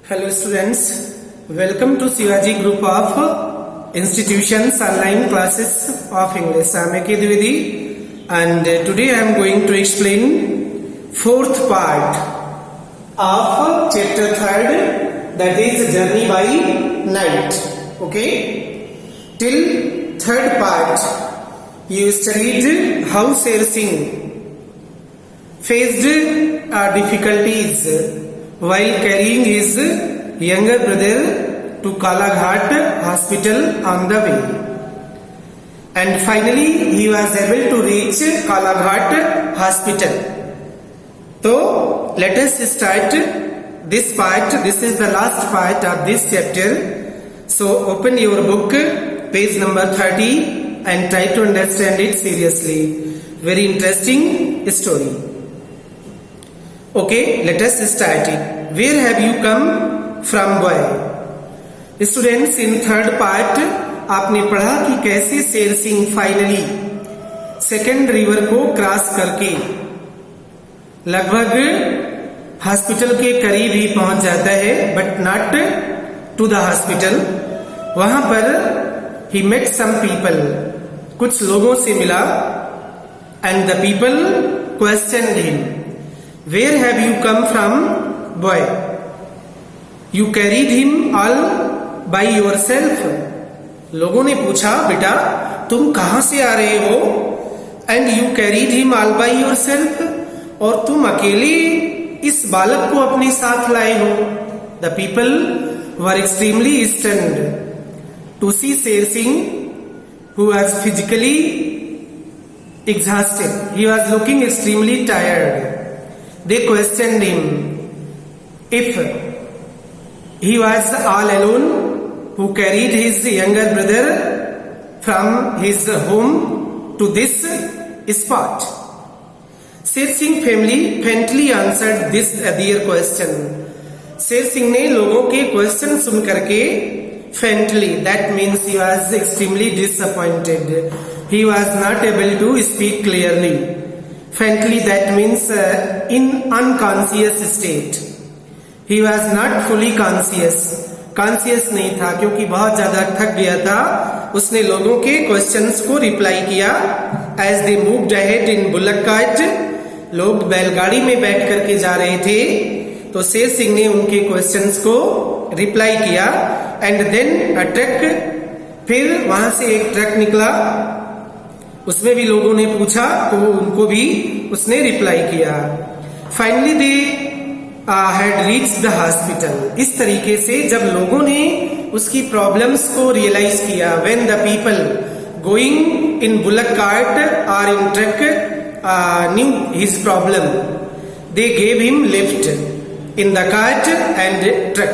Hello students, welcome to Shivaji Group of Institutions Online Classes of English. I am A.K. Dwivedi and today I am going to explain fourth part of chapter 3rd, that is Journey by Night. Okay, till third part you studied how Sher Singh faced difficulties while carrying his younger brother to Kalaghat hospital on the way, and finally he was able to reach Kalaghat hospital. So let us start this part. This is the last part of this chapter. So open your book, page number 30, and try to understand it seriously. Very interesting story. Okay, let us start it. Where have you come from, boy? Students, in third part आपने पढ़ा कि कैसे Sher Singh finally second river को cross करके लगभग hospital के करीब ही पहुंच जाता है, but not to the hospital. वहां पर ही मेट सम पीपल, कुछ लोगों से मिला, and the people questioned him, where have you come from boy? You carried him all by yourself. लोगों ने पूछा, बेटा तुम कहां से आ रहे हो? And you carried him all by yourself. और तुम अकेले इस बालक को अपने साथ लाए हो. The people were extremely stunned to see Sher Singh, who was physically exhausted. He was looking extremely tired. They questioned him if he was all alone who carried his younger brother from his home to this spot. Sher Singh family faintly answered this their question. Sher Singh ने लोगों के question सुन करके faintly, that means he was extremely disappointed. He was not able to speak clearly. Faintly, that means in unconscious state. He was not fully conscious. Conscious नहीं था क्योंकि बहुत ज्यादा थक गया था. उसने लोगों के क्वेश्चंस को रिप्लाई किया. As they moved ahead in bullock cart, लोग बैलगाड़ी में बैठ करके जा रहे थे, तो शेर सिंह ने उनके क्वेश्चंस को रिप्लाई किया. एंड देन अ ट्रक, फिर वहां से एक ट्रक निकला, उसमें भी लोगों ने पूछा तो उनको भी उसने रिप्लाई किया. Finally they had reached the hospital. इस तरीके से जब लोगों ने उसकी प्रॉब्लम्स को रियलाइज किया, when the people going in bullock cart और in truck knew his problem, they gave him lift in the cart and truck.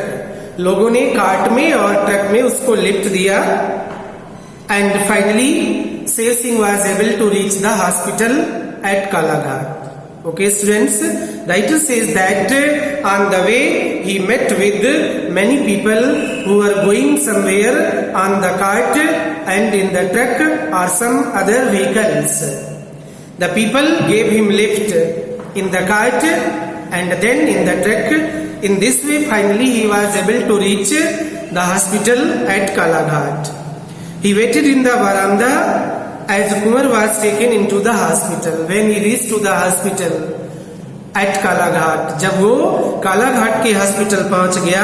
लोगों ने कार्ट में और ट्रक में उसको लिफ्ट दिया. And finally Sher Singh was able to reach the hospital at Kalaghat. Okay students, writer says that on the way he met with many people who were going somewhere on the cart and in the truck or some other vehicles. The people gave him lift in the cart and then in the truck. In this way finally he was able to reach the hospital at Kalaghat. He waited in the veranda as Kumar was taken into the hospital. When he reached to the hospital at Kalaghat, जब वो कालाघाट के hospital पहुंच गया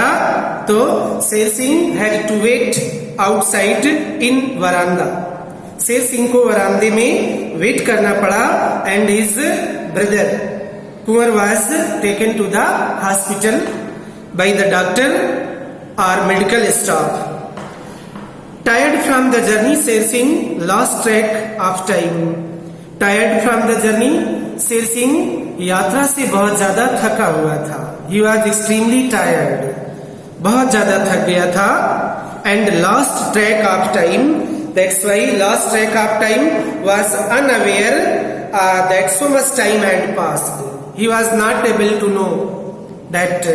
तो Sher Singh had to wait outside in veranda. Sher Singh को वरांदे में wait करना पड़ा. and his brother Kumar was taken to the hospital by the doctor or medical staff. Tired from the journey, Sher Singh lost track of time. Tired from the journey, Sher Singh यात्रा से बहुत ज्यादा थका हुआ था. He was extremely tired. बहुत ज्यादा थक गया था. And lost track of time. That's why lost track of time was unaware that so much time had passed. He was not able to know that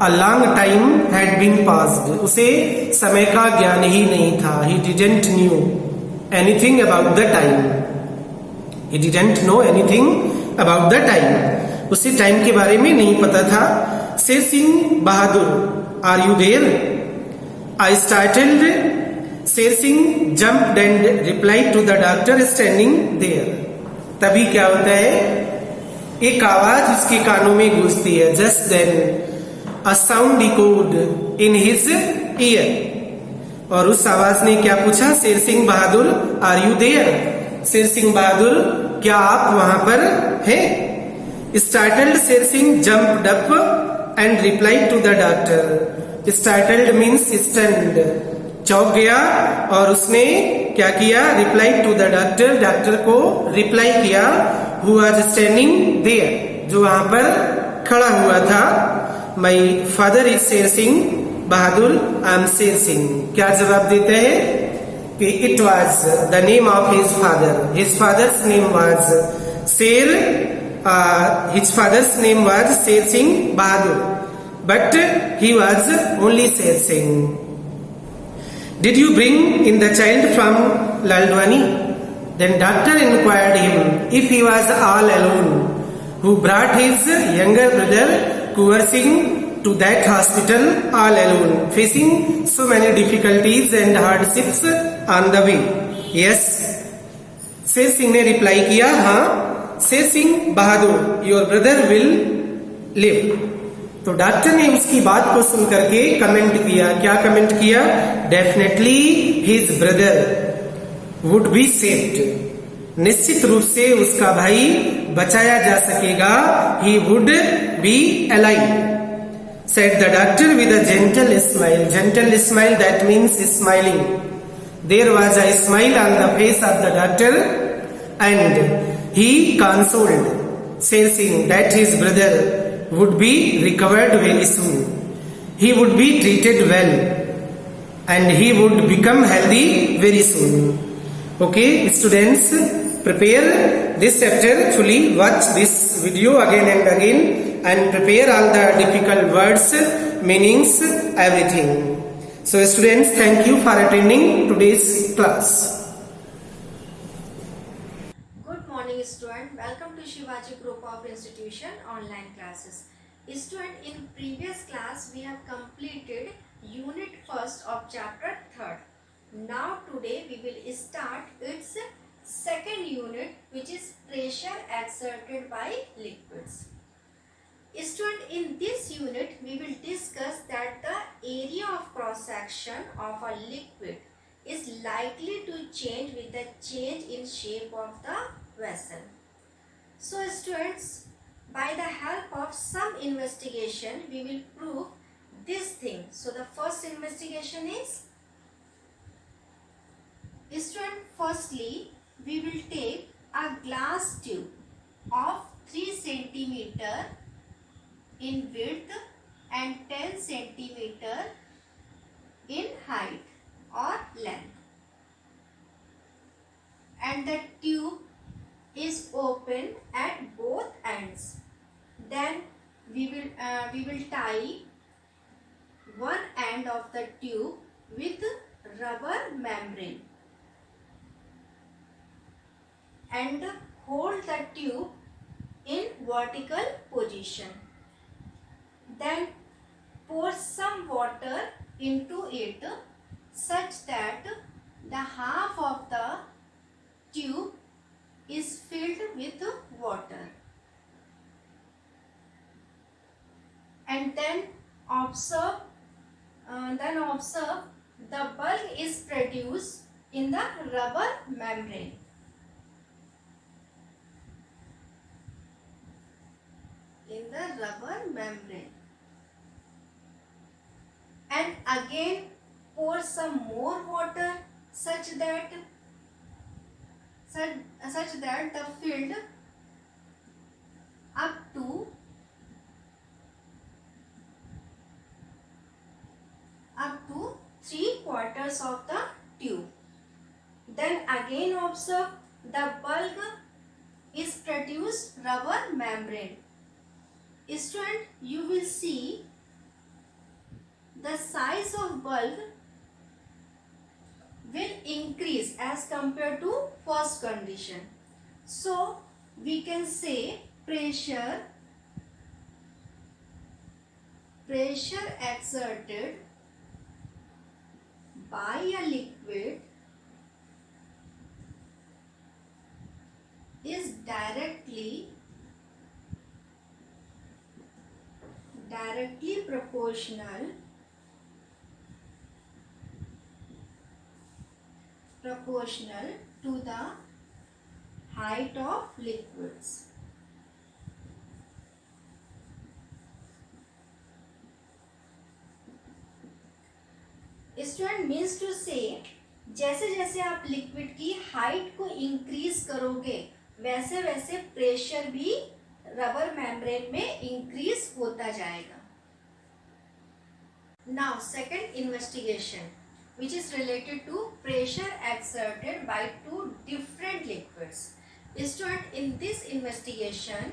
a long time had been passed. उसे समय का ज्ञान ही नहीं था. He didn't knew anything about the time. He didn't know anything about the time. उसे time के बारे में नहीं पता था. शेर सिंह बहादुर are you there? A startled Sher Singh jumped and replied to the doctor standing there. तभी क्या होता है, एक आवाज उसके कानों में गूंजती है. Just then a sound echoed in his ear. और उस आवाज ने क्या पूछा? शेर सिंह बहादुर, आर यू देयर? शेर सिंह बहादुर, क्या आप वहां पर हैं? Startled Sher Singh jumped up and replied to the doctor. Startled means stunned, चौंक गया और उसने क्या किया? Replied to the doctor, doctor को रिप्लाई किया. हु वाज स्टैंडिंग देयर, जो वहां पर खड़ा हुआ था. माई फादर इज शेर सिंह बहादुर, आई एम शेर सिंह. क्या जवाब देते हैं कि it was the name of his father. His father's name was Sher, his father's name was Sher Singh Bahadur, but he was only Sher Singh. Did you bring in the child from Laldwani? Then doctor inquired him if he was all alone. Who brought his younger brother Kunwar Singh to that hospital all alone, facing so many difficulties and hardships on the way? Yes. Sher Singh ने reply किया, हाँ शेर सिंह बहादुर, your brother will live. तो doctor ने उसकी बात को सुन करके कमेंट किया. क्या कमेंट किया? Definitely his brother would be saved. निश्चित रूप से उसका भाई बचाया जा सकेगा. He would be alive, said the doctor with a gentle smile. Gentle smile, that means smiling. There was a smile on the face of the doctor and he consoled Sher Singh that his brother would be recovered very soon. He would be treated well and he would become healthy very soon. Okay, students, prepare this chapter fully. Watch this video again and again and prepare all the difficult words, meanings, everything. So students, thank you for attending today's class. Good morning student, welcome to Shivaji Group of Institution online classes. Student, in previous class we have completed unit 1st of chapter 3rd. Now today we will start its second unit, which is pressure exerted by liquids. Student, in this unit we will discuss that the area of cross section of a liquid is likely to change with the change in shape of the vessel. So students, by the help of some investigation we will prove this thing. So the first investigation is, student, firstly we will take a glass tube of 3 centimeter in width and 10 centimeter in height or length, and the tube is open at both ends. Then we will tie one end of the tube with rubber membrane and hold the tube in vertical position. Then pour some water into it such that the half of the tube is filled with water, and then observe the bulk is produced in the rubber membrane. In the rubber membrane, and again pour some more water such that the filled up to 3/4 of the tube. Then again observe the bulk is produced rubber membrane. Student, you will see the size of bulk will increase as compared to first condition. So we can say pressure pressure exerted by a liquid is directly proportional to the height of liquids. Student means to say जैसे जैसे आप liquid की height को increase करोगे वैसे वैसे pressure भी rubber membrane में इंक्रीज होता जाएगा. Now second investigation which is related to pressure exerted by two different liquids. Student, in this investigation,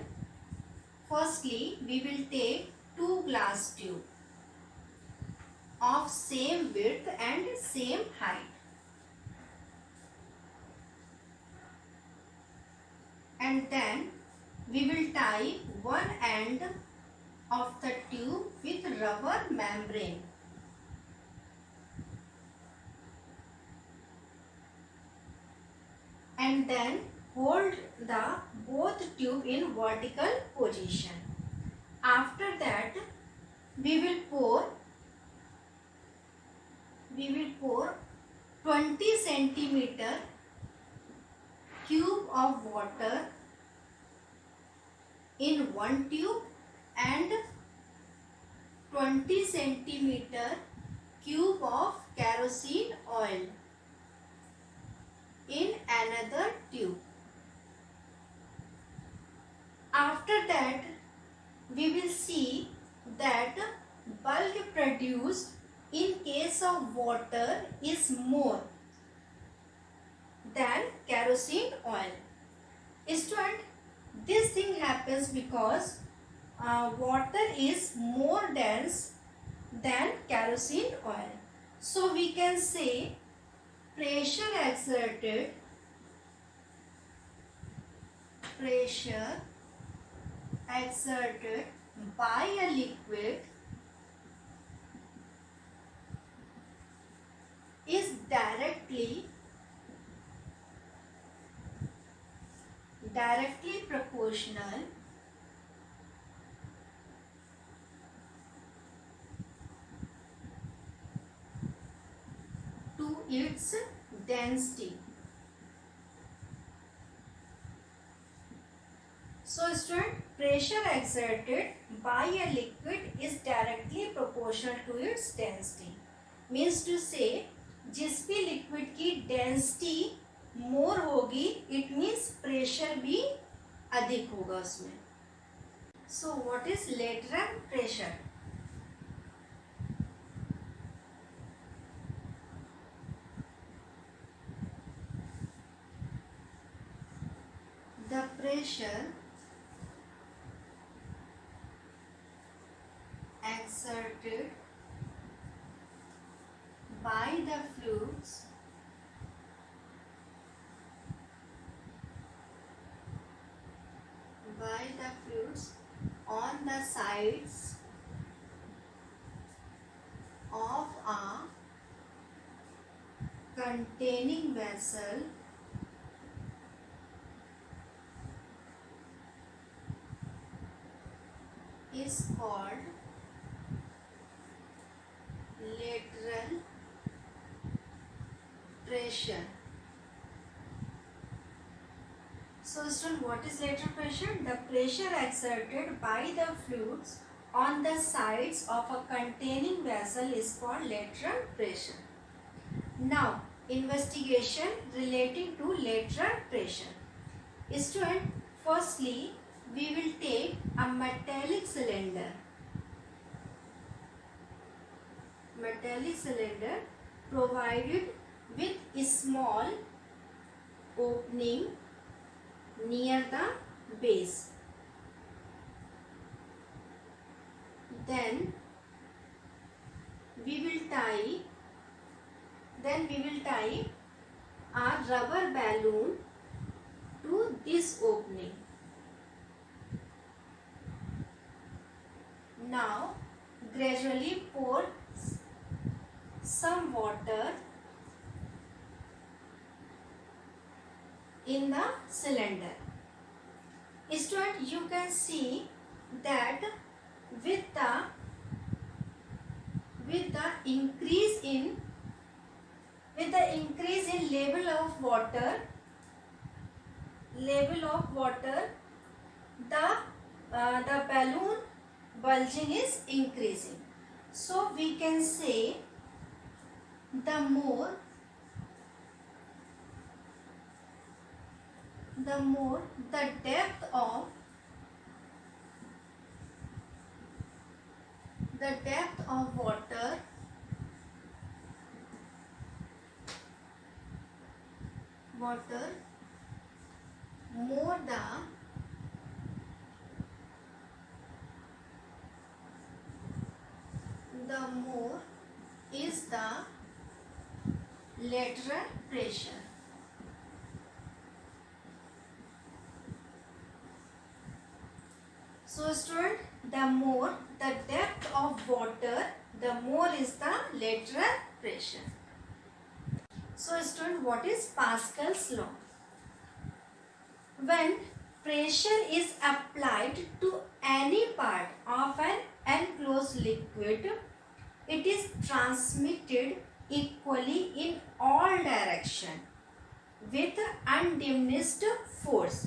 firstly we will take two glass tube of same width and same height, and then we will tie one end of the tube with rubber membrane. And then hold the both tube in vertical position. After that we will pour 20 centimeter cube of water in one tube and 20 centimeter cube of kerosene oil in another tube. After that we will see that bulk produced in case of water is more than kerosene oil. Student, this thing happens because water is more dense than kerosene oil. So we can say pressure exerted by a liquid is directly proportional to its density. So student, pressure exerted by a liquid is directly proportional to its density. Means to say जिस भी liquid की density मोर होगी it means pressure भी अधिक होगा उसमें. So what is lateral pressure? The pressure exerted by the fluids on the sides of a containing vessel is called lateral pressure. So student, what is lateral pressure? The pressure exerted by the fluids on the sides of a containing vessel is called lateral pressure. Now investigation relating to lateral pressure. Student, firstly we will take a metallic cylinder provided with a small opening near the base. Then we will tie a rubber balloon to this opening. Now gradually pour some water in the cylinder. Student, you can see that with the increase in level of water, the balloon bulging is increasing. So we can say the more the depth of water more the more is the lateral pressure. So student, the more the depth of water, the more is the lateral pressure. So student, what is Pascal's law? When pressure is applied to any part of an enclosed liquid, it is transmitted equally in all directions with undiminished force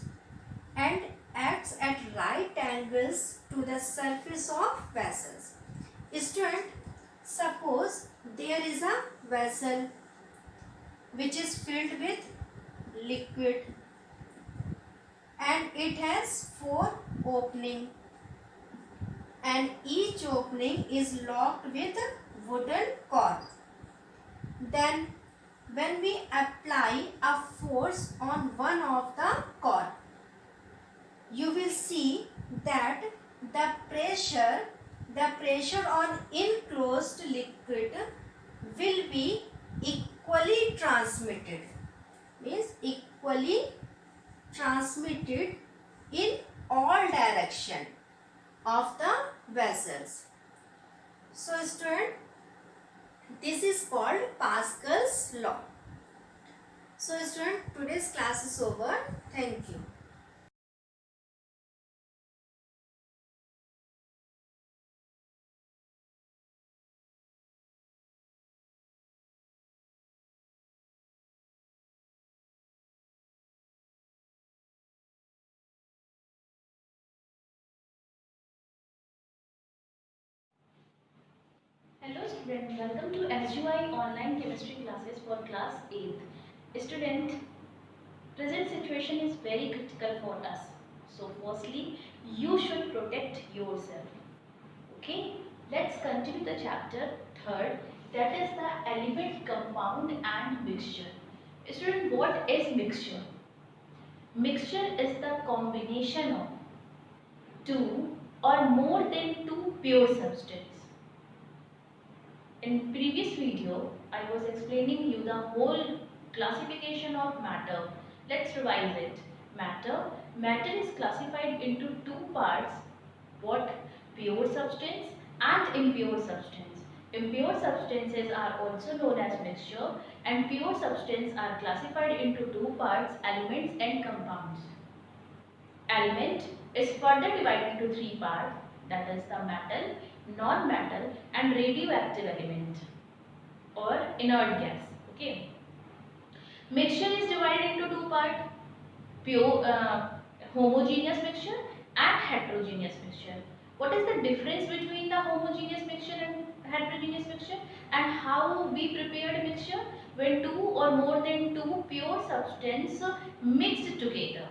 and acts at right angles to the surface of vessels. Student, suppose there is a vessel which is filled with liquid and it has 4 openings, and each opening is locked with wooden cork. Then when we apply a force on one of the cork, you will see that the pressure on enclosed liquid will be equally transmitted, in all direction of the vessels. So student, this is called Pascal's law. So student, today's class is over. Thank you. Hello student, welcome to SUI online chemistry classes for class 8th. Student, present situation is very critical for us. So firstly, you should protect yourself. Okay, let's continue the chapter 3rd, that is the element, compound and mixture. Student, what is mixture? Mixture is the combination of two or more than two pure substances. In previous video, I was explaining you the whole classification of matter. Let's revise it. Matter is classified into 2 parts. What? Pure substance and impure substance. Impure substances are also known as mixture, and pure substances are classified into 2 parts, elements and compounds. Element is further divided into 3 parts, that is the metal, non-metal and radioactive element or inert gas. Okay. Mixture is divided into 2 parts, pure homogeneous mixture and heterogeneous mixture. What is the difference between the homogeneous mixture and heterogeneous mixture, and how we prepared mixture? When 2 or more than 2 pure substance mixed together.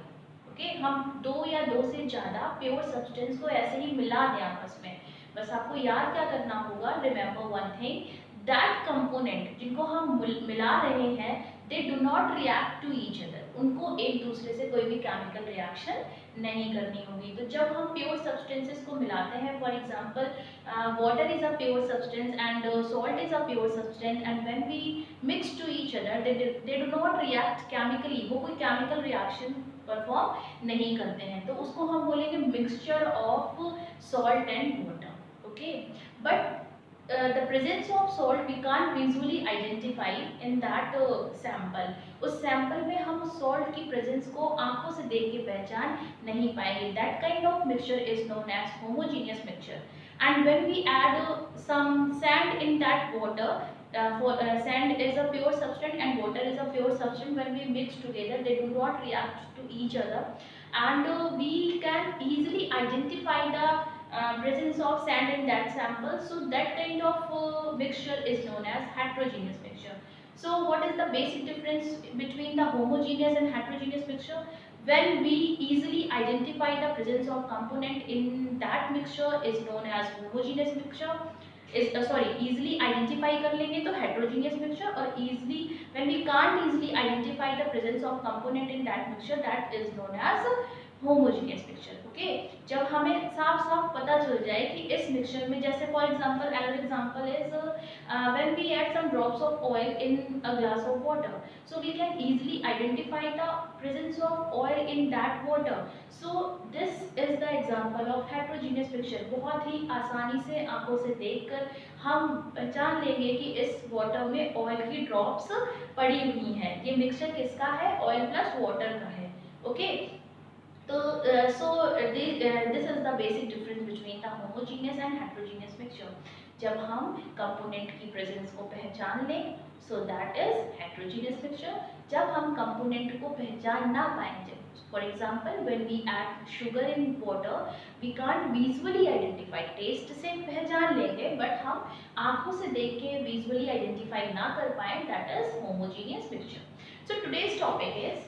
Okay, हम 2 या 2 से ज़्यादा pure substance को ऐसे ही मिला दें आपस में. बस आपको याद क्या करना होगा, remember one thing, that component जिनको हम मिला रहे हैं, they do not react to each other. उनको एक दूसरे से कोई भी केमिकल रिएक्शन नहीं करनी होगी. तो जब हम प्योर सब्सटेंसेस को मिलाते हैं, for example water is a pure substance and salt is a pure substance, and when we mix to each other, they do not react chemically. वो कोई केमिकल रिएक्शन परफॉर्म नहीं करते हैं, तो उसको हम बोलेंगे mixture of salt and water. okay, but the presence of salt we can't visually identify in that sample. उस सैंपल में हम सॉल्ट की प्रेजेंस को आंखों से देख के पहचान नहीं पाएंगे. That kind of mixture is known as homogeneous mixture. And when we add some sand in that water, sand is a pure substance and water is a pure substance. When we mix together, they do not react to each other, and we can easily identify the presence of sand in that sample. So that kind of mixture is known as heterogeneous mixture. So what is the basic difference between the homogeneous and heterogeneous mixture? When we easily identify the presence of component in that mixture is known as homogeneous mixture. Easily identify कर लेंगे तो heterogeneous mixture, और easily when we can't easily identify the presence of component in that mixture, that is known as homogeneous mixture. Okay, जब हमें साफ साफ पता चल जाए कि इस मिक्सचर में, जैसे for example, another example is when we add some drops of oil in a glass of water, so we can easily identify the presence of oil in that water. So this is the example of heterogeneous mixture. बहुत ही आसानी से आंखों से देखकर हम पहचान लेंगे कि इस वाटर में ऑयल की ड्रॉप्स पड़ी हुई हैं. ये मिक्सचर किसका है? ऑयल प्लस वाटर का है. ओके, तो this is the basic difference between the homogeneous and heterogeneous mixture. जब हम कंपोनेंट की प्रेजेंस को पहचान लें, so that is heterogeneous mixture. जब हम कंपोनेंट को पहचान ना पाएंगे, for example when we add sugar in water, we can't visually identify. Test से पहचान लेंगे बट हम आंखों से देख के विजुअली आइडेंटिफाई ना कर पाए, that is homogeneous mixture. So today's topic is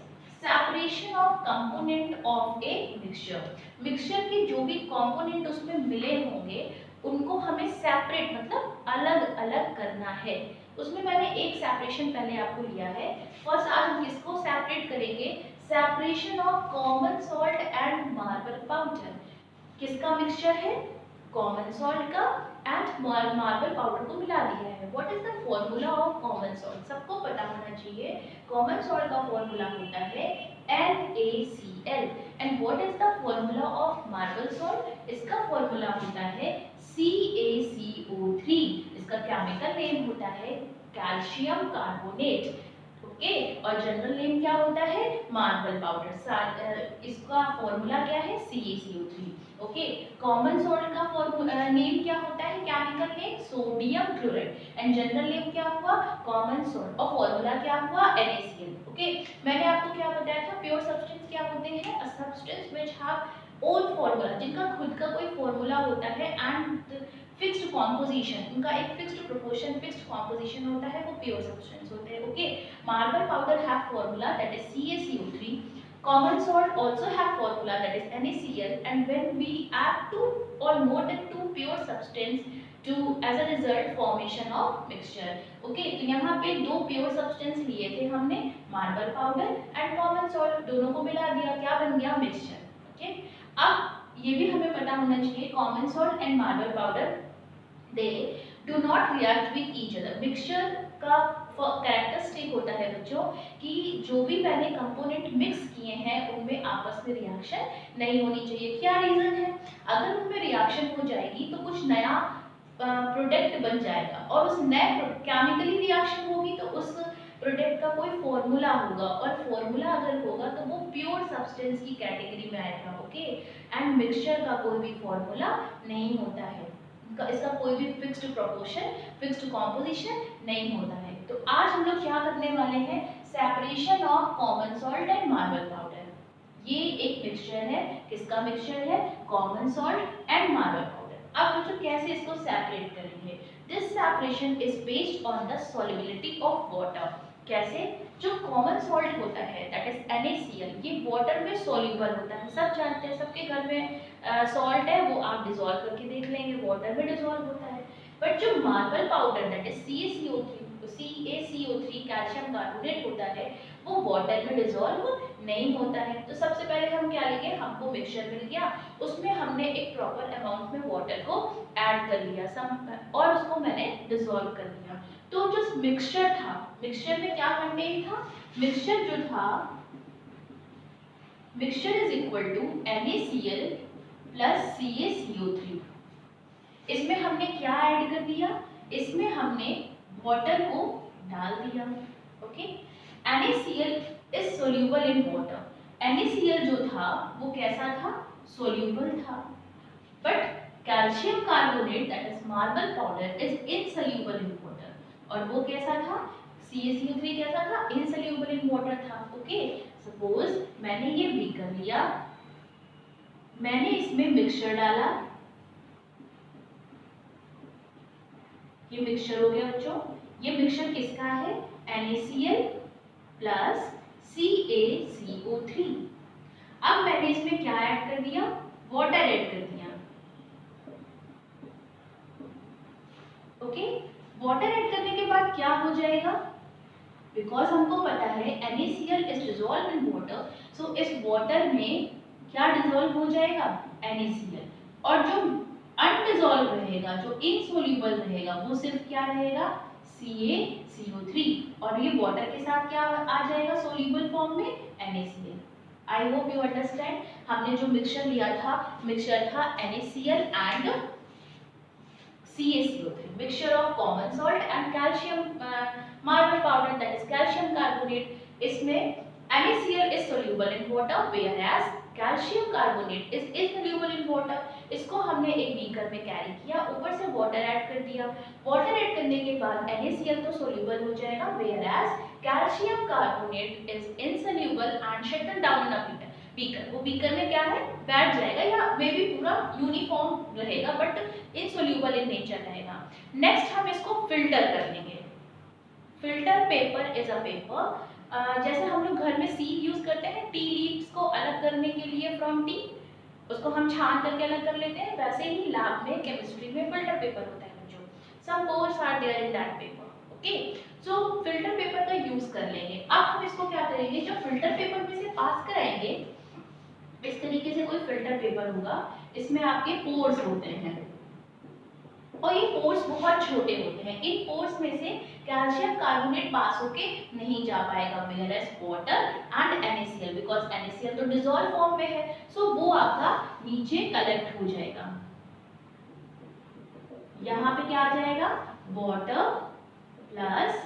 separation of component of a mixture. Mixture के जो भी कंपोनेंट उसमें मिले होंगे उनको हमें सेपरेट मतलब अलग अलग करना है. उसमें मैंने एक सेपरेशन पहले आपको लिया है. फर्स्ट आज हम किसको सेपरेट करेंगे? Separation of common salt and marble powder. किसका मिक्सचर है? कॉमन सॉल्ट का एंड मार्बल पाउडर को मिला दिया है. What is the formula of common salt? सबको पता होना चाहिए. कॉमन सॉल्ट का फॉर्मूला होता है NaCl. And what is the formula of marble salt? इसका फॉर्मूला होता है CaCO3. इसका केमिकल नेम होता है कैल्शियम कार्बोनेट. ओके, और जनरल नेम क्या होता है? Marble powder. इसका फॉर्मूला क्या है? CaCO3. ओके, कॉमन सॉल्ट का नेम क्या होता है? Chemical name sodium chloride. And general name क्या हुआ? Common salt. और फॉर्मूला क्या हुआ? NaCl. ओके, मैंने आपको क्या बताया था? प्योर सब्सटेंस क्या होते हैं? A substance which have own formula, जिनका खुद का कोई फॉर्मूला होता है एंड फिक्स्ड कॉम्पोजिशन, उनका एक फिक्स्ड प्रोपोर्शन, फिक्स्ड कॉम्पोजिशन होता है, वो प्योर सब्सटेंस होते हैं. Okay, marble powder have formula that is CaCO3. Common salt also have formula that is NaCl, and when we add two or more than two pure substance to as a result formation of mixture. Okay, तो यहाँ पे दो pure substance लिए थे हमने, marble powder and common salt, दोनों को मिला दिया, क्या बन गया? mixture. Okay, अब ये भी हमें पता होना चाहिए common salt and marble powder they do not react with each other. mixture का कैरेक्टरिस्टिक होता है बच्चों कि जो भी पहले कंपोनेंट मिक्स किए हैं उनमें आपस में रिएक्शन नहीं होनी चाहिए. क्या रीजन है? अगर उनमें रिएक्शन हो जाएगी तो कुछ नया प्रोडक्ट बन जाएगा, और उस नए केमिकली रिएक्शन होगी तो उस प्रोडक्ट का कोई फॉर्मूला होगा, और फॉर्मूला अगर होगा तो वो प्योर सब्सटेंस की कैटेगरी में आएगा. ओके, एंड मिक्सचर का कोई भी फॉर्मूला नहीं होता है, इसका कोई भी फिक्स्ड प्रोपोर्शन, फिक्स्ड कॉम्पोजिशन नहीं होता है. तो आज हम लोग क्या करने वाले हैं? Separation of common salt and marble powder. ये एक मिक्सचर है. किसका मिक्सचर है? Common salt and marble powder. अब बच्चों कैसे इसको सेपरेट करेंगे? This separation is based on the solubility of water. कैसे? जो कॉमन सॉल्ट होता है दैट इज NaCl, ये वाटर में सॉल्युबल होता है. सब जानते हैं, सबके घर में सॉल्ट है, वो आप डिसॉल्व करके देख लेंगे, वाटर में डिसॉल्व होता है. बट जो marble powder that is CaCO3 calcium carbonate होता है, वो वाटर में डिसॉल्व नहीं होता है. तो सबसे पहले हम क्या लेंगे? हमको मिक्सचर मिल गया, उसमें हमने एक प्रॉपर अमाउंट में वाटर को ऐड कर लिया और उसको मैंने डिसॉल्व कर लिया. तो जो मिक्सचर था, मिक्सचर में क्या कंटेंट था? मिक्सचर जो था, mixture is equal to NaCl plus CaCO3. इसमें हमने क्या ऐड कर दिया, इसमें हमने वाटर को डाल दिया। Okay, NaCl is soluble in water. NaCl जो था वो कैसा था, सोल्यूबल था, but calcium carbonate that is marble powder is insoluble in water, और वो कैसा था, CaCO3 कैसा था, इनसोल्यूबल इन वाटर था। ओके, सपोज मैंने ये बीकर लिया, मैंने इसमें मिक्सचर डाला, ये मिक्सचर हो गया बच्चों। ये मिक्सचर किसका है, NaCl प्लस CaCO3। अब मैंने इसमें क्या ऐड कर दिया, वाटर ऐड कर दिया। ओके, वाटर ऐड करने के बाद क्या हो जाएगा, बिकॉज हमको पता है NaCl is dissolve in water, so इस वाटर में क्या डिसॉल्व हो जाएगा, NaCl, और जो अनडिसॉल्व रहेगा, जो इनसोल्यूबल रहेगा, वो सिर्फ क्या रहेगा, CaCO3, और ये वाटर के साथ क्या आ जाएगा सोल्यूबल फॉर्म में, NaCl। I hope you understand. हमने जो मिक्सचर लिया था, मिक्सचर था NaCl and CaCO3, mixture of common salt and calcium marble powder, that is calcium carbonate। इसमें NaCl is soluble in water whereas calcium carbonate is insoluble in water। इसको हमने एक beaker में कैरी किया, ऊपर से वाटर ऐड कर दिया। वाटर ऐड करने के बाद NaCl तो soluble हो जाएगा whereas calcium carbonate is insoluble and shut down in a beaker. वो बीकर में क्या है, बैठ जाएगा, या मे भी पूरा यूनिफॉर्म रहेगा बट इनसोल्यूबल इन नेचर रहेगा। नेक्स्ट हम इसको फिल्टर कर लेंगे। Filter paper is a paper, जैसे हम लोग घर में सीप यूज करते हैं टी लीव्स को अलग करने के लिए फ्रॉम टी, उसको हम छान करके अलग कर लेते हैं, वैसे ही लैब में केमिस्ट्री में फिल्टर पेपर होता है बच्चों। Some pores are there in that paper. Okay, so filter paper का यूज कर लेंगे। अब हम इसको क्या करेंगे, जो फिल्टर पेपर में से पास कराएंगे, इस तरीके से कोई फिल्टर पेपर होगा, इसमें आपके पोर्स होते हैं और ये पोर्स बहुत छोटे होते हैं। इन पोर्स में से कैल्शियम कार्बोनेट पास होके नहीं जा पाएगा, whereas water and NaCl, because NaCl तो डिसॉल्व फॉर्म में है, सो वो आपका नीचे कलेक्ट हो जाएगा। यहाँ पे क्या आ जाएगा, water plus